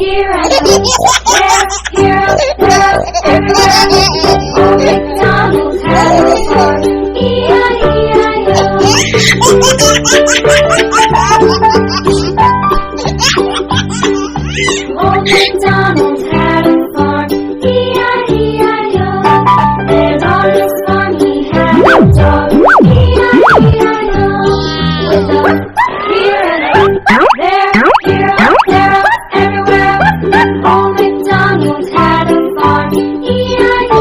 here and there, everywhere. Old MacDonald had a farm, E-I-E-I-O. Old MacDonald had a farm, E-I-E-I-O. And on his farm he had a dog, E-I-E-I-O. With a here and there, everywhere. Old MacDonald had a farm, E-I-E-I-O.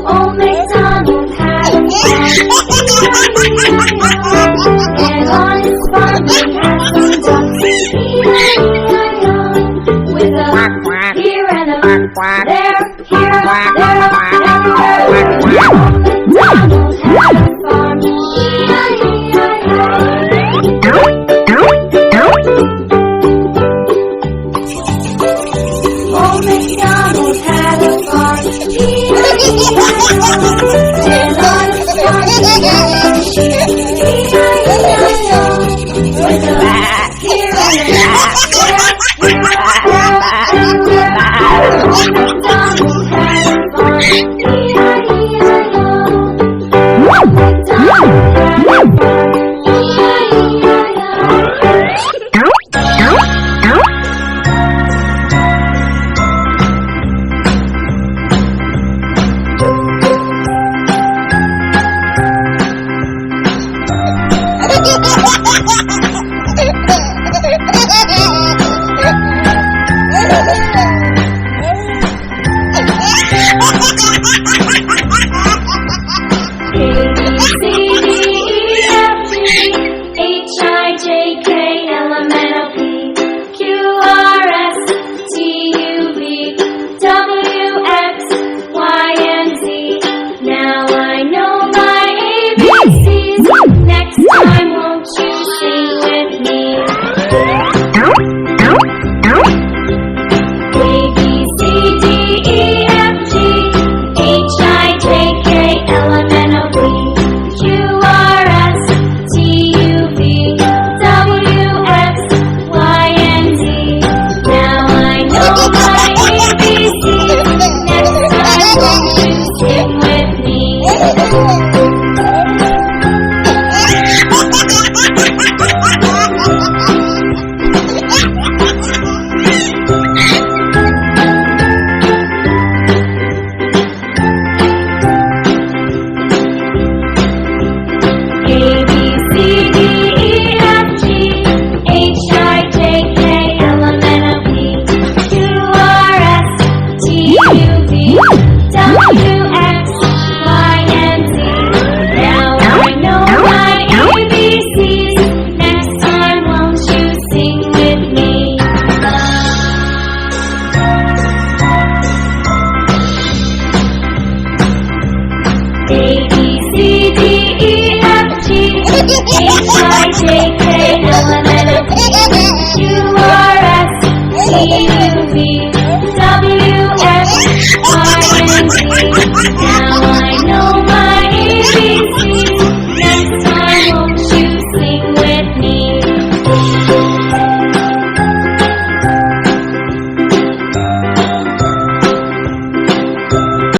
Old MacDonald had a farm, and on his farm he had some ducks, E-I-E-I-O. With a here and a there, everywhere. Old MacDonald had a farm, E-I-E-I-O. Old MacDonald had a farm, E-I-E-I-O. And on his farm he had some sheep, E-I-E-I-O. With a here and a there, everywhere. Old MacDonald had a farm, E-I-E-I-O. Old MacDonald had a farm, T-U-V-W-X-Y-and-Z.